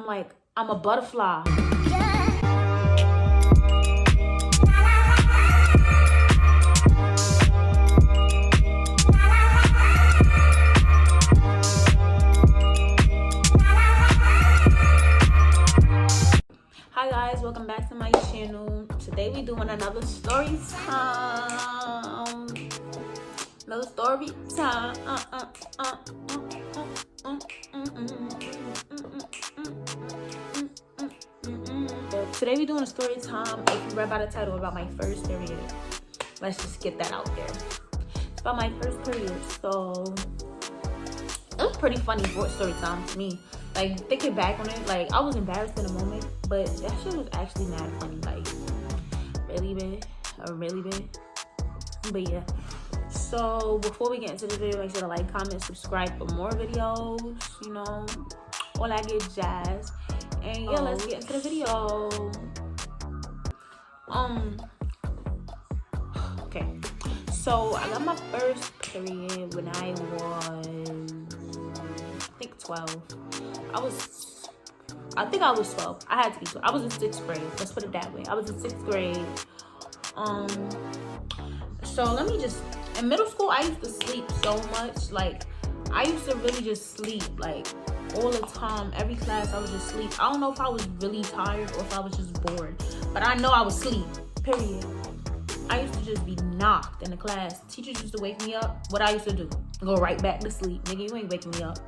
like, I'm a butterfly. Hi guys, welcome back to my channel. Today we doing another story time. Another story time. Today we doing a story time. If you read by the title, about my first period. Let's just get that out there. It's about my first period. So it was pretty funny story time to me. Like, thinking back on it, like, I was embarrassed in a moment, but that shit was actually mad funny. Like, really bad. But yeah. So before we get into the video, make sure to like, comment, subscribe for more videos, you know, all that good jazz. And yeah, let's get into the video. Okay. So I got my first period when I was, I think 12. I think I was 12. I had to be 12. I was in 6th grade. Let's put it that way. I was in 6th grade. So let me just, in middle school, I used to sleep so much. Like, I used to really just sleep, like, all the time. Every class, I would just sleep. I don't know if I was really tired or if I was just bored. But I know I was asleep, period. I used to just be knocked in the class. Teachers used to wake me up. What I used to do, go right back to sleep. Nigga, you ain't waking me up.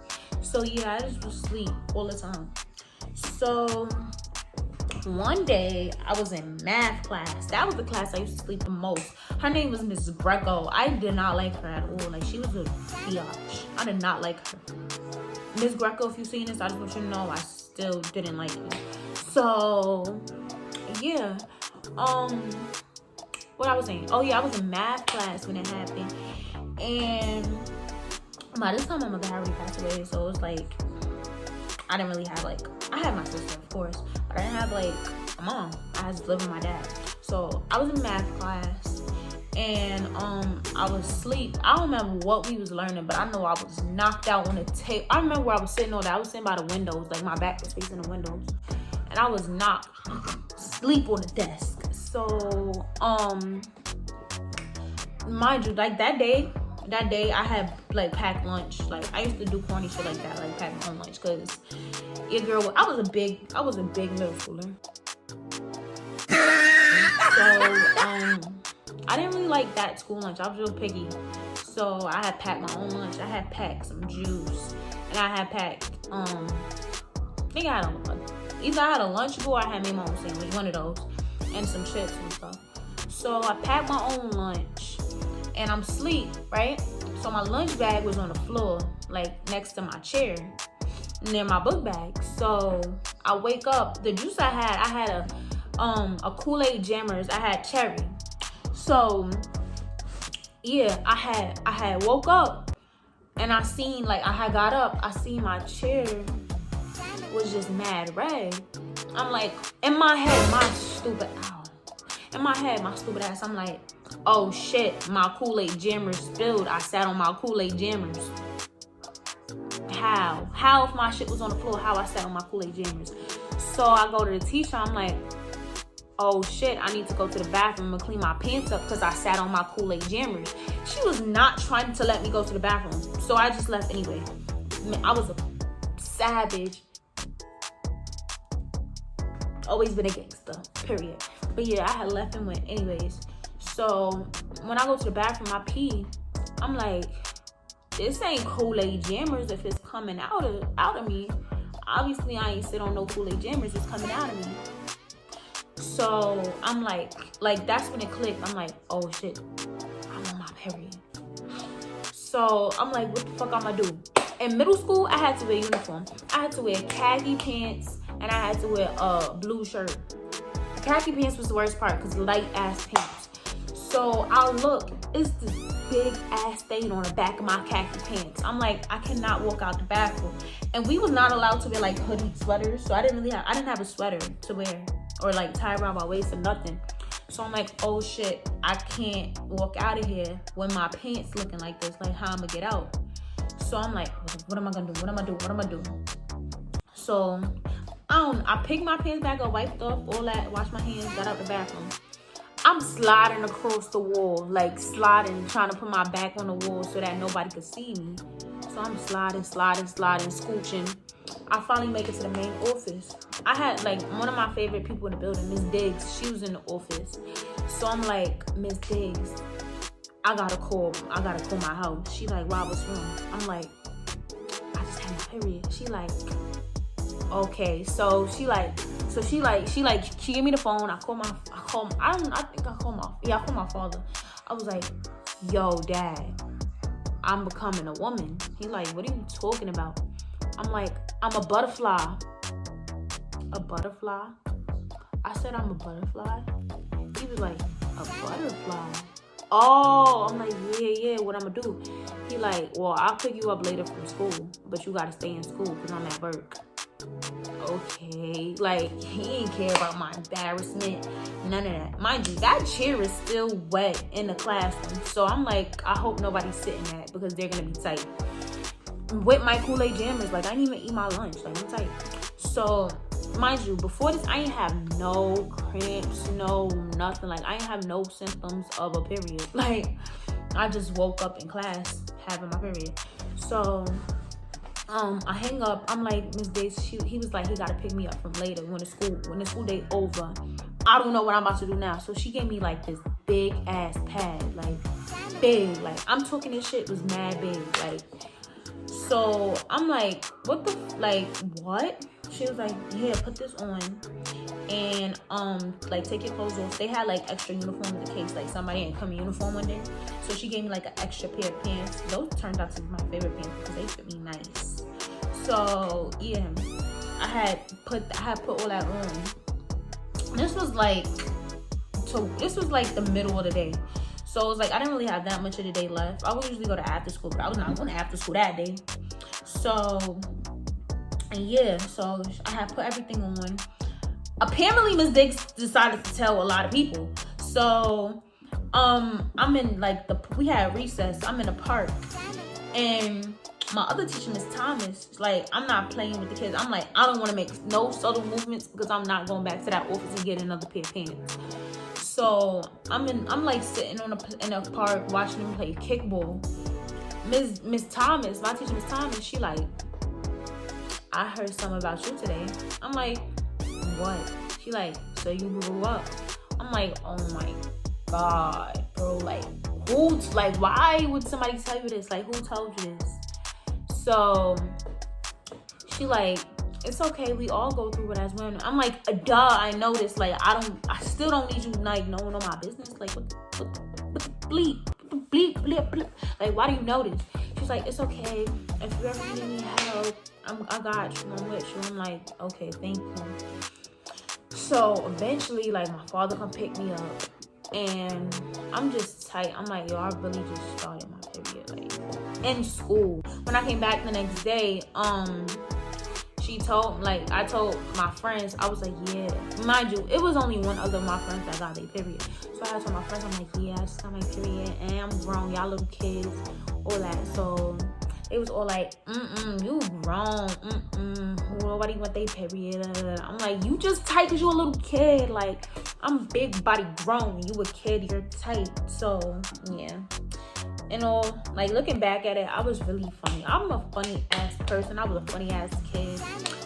So yeah, I just would sleep all the time. So one day I was in math class. That was the class I used to sleep the most. Her name was Miss Greco. I did not like her at all. Like, she was a biatch. I did not like her. Miss Greco, if you've seen this, I just want you to know I still didn't like you. So yeah. What I was saying? Oh yeah, I was in math class when it happened. And by this time my mother had already passed away, so it was like I didn't really have, like, I had my sister, of course, but I didn't have, like, a mom. I had to live with my dad. So I was in math class, and I was asleep. I don't remember what we was learning, but I know I was knocked out on the table. I remember where I was sitting on that. I was sitting by the windows, like, my back was facing the windows, and I was knocked asleep on the desk. So mind you, like, that day I had, like, packed lunch. Like, I used to do corny shit like that, like pack my own lunch, because your girl, I was a big middle schooler. So I didn't really like that school lunch. I was real picky. So I had packed my own lunch. I had packed some juice, and I had packed I think I had either I had a Lunchable or I had made my own sandwich, one of those, and some chips and stuff. So I packed my own lunch, and I'm asleep, right? So my lunch bag was on the floor, like, next to my chair, near my book bag. So I wake up. The juice I had a Koolaid Jammers. I had cherry. So yeah, I had woke up, and I seen, like, I had got up. I seen my chair was just mad red. I'm like, in my head, my stupid ass, I'm like, oh shit, my Koolaid Jammers spilled. I sat on my Koolaid Jammers. How if my shit was on the floor, how I sat on my Koolaid Jammers? So I go to the teacher, I'm like, oh shit, I need to go to the bathroom and clean my pants up because I sat on my Koolaid Jammers. She was not trying to let me go to the bathroom, so I just left anyway. Man, I was a savage. Always been a gangster, period. But yeah, I had left and went anyways. So when I go to the bathroom, I pee. I'm like, this ain't Koolaid Jammers if it's coming out of me. Obviously, I ain't sit on no Koolaid Jammers. It's coming out of me. So I'm like that's when it clicked. I'm like, oh shit, I'm on my period. So I'm like, what the fuck I'm gonna do? In middle school, I had to wear uniform. I had to wear khaki pants, and I had to wear a blue shirt. The khaki pants was the worst part because light ass pants. So I look, it's this big ass stain on the back of my khaki pants. I'm like, I cannot walk out the bathroom. And we was not allowed to wear, like, hoodie sweaters, so I didn't have a sweater to wear or, like, tie around my waist or nothing. So I'm like, oh shit, I can't walk out of here when my pants looking like this. Like, how I'm gonna get out? So I'm like, what am I gonna do? So I I picked my pants back up, wiped off all that, washed my hands, got out the bathroom. I'm sliding across the wall, like sliding, trying to put my back on the wall so that nobody could see me. So I'm sliding, scooching. I finally make it to the main office. I had like one of my favorite people in the building, Miss Diggs. She was in the office. So I'm like, Miss Diggs, I gotta call my house. She like, why, what's wrong? I'm like, I just had my period. She like, okay. So she gave me the phone. I called my father. I was like, yo, Dad, I'm becoming a woman. He like, what are you talking about? I'm like, I'm a butterfly. A butterfly? I said I'm a butterfly. He was like, a butterfly? Oh, I'm like, yeah, what I'm gonna do? He like, well, I'll pick you up later from school, but you gotta stay in school because I'm at work. Okay, like, he didn't care about my embarrassment, none of that. Mind you, that chair is still wet in the classroom, so I'm like, I hope nobody's sitting at it because they're gonna be tight. With my Koolaid Jammers, like, I didn't even eat my lunch, like, I'm tight. So, mind you, before this, I ain't have no cramps, no nothing. Like, I ain't have no symptoms of a period. Like, I just woke up in class having my period. So, I hang up. I'm like, Miss Days, he was like, he gotta pick me up from later when the school day over. I don't know what I'm about to do now. So she gave me like this big ass pad, like big. Like, I'm talking, this shit was mad big. Like, so I'm like, what? She was like, yeah, put this on and like take your clothes off. They had like extra uniforms in case like somebody didn't come in uniform one day. So she gave me like an extra pair of pants. Those turned out to be my favorite pants because they fit me nice. So yeah, I had put all that on. This was like the middle of the day. So it was like I didn't really have that much of the day left. I would usually go to after school, but I was not going to after school that day. So yeah, so I had put everything on. Apparently Miss Diggs decided to tell a lot of people. So I'm in like we had recess. I'm in a park, and my other teacher, Miss Thomas, like, I'm not playing with the kids. I'm like, I don't want to make no subtle movements because I'm not going back to that office and get another pair of pants. So I'm like sitting in a park watching them play kickball. Miss Thomas, my teacher, Miss Thomas, she like, I heard something about you today. I'm like, what? She like, so you grew up. I'm like, oh my God, bro. Like, why would somebody tell you this? Like, who told you this? So she like, it's okay, we all go through it as women. I'm like, duh, I know this. Like, I still don't need you like knowing all my business. Like, what the bleep. Like, why do you know this? She's like, it's okay. If you ever need any help, I got you. I'm with you. I'm like, okay, thank you. So eventually, like, my father come pick me up, and I'm just tight. I'm like, yo, I really just started my period, like, in school. When I came back the next day, I told my friends, I was like, yeah. Mind you, it was only one other of my friends that got their period. So I told my friends, I'm like, yeah, I just got my period, and I'm grown, y'all little kids, all that. So it was all like, you grown, nobody want their period. I'm like, you just tight because you a little kid. Like, I'm big body grown, you a kid, you're tight. So yeah. And all, like, looking back at it, I was really funny. I'm a funny ass person. I was a funny ass kid.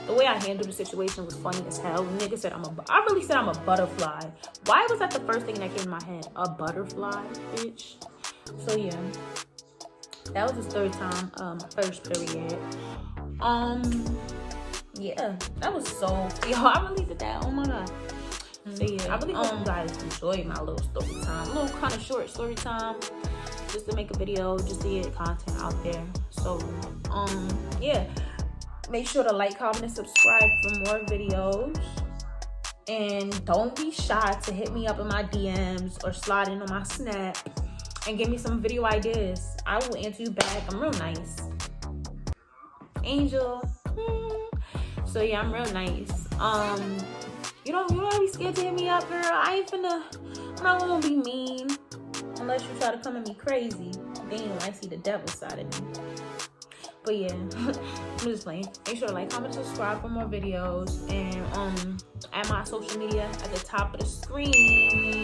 The way I handled the situation was funny as hell. Nigga said I really said I'm a butterfly. Why was that the first thing that came in my head? A butterfly, bitch. So yeah, that was the third time, first period. Yeah, that was so, I really did that. Oh my God. So yeah, I really hope you guys enjoyed my little story time. A little kind of short story time, just to make a video, just to get content out there. So yeah, make sure to like, comment, and subscribe for more videos. And don't be shy to hit me up in my DMs or slide in on my Snap and give me some video ideas. I will answer you back. I'm real nice. Angel. So yeah, I'm real nice. You don't be scared to hit me up, girl. I'm not gonna be mean unless you try to come at me crazy. Then you might see the devil side of me. But yeah, I'm just playing. Make sure to like, comment, subscribe for more videos, and add my social media at the top of the screen.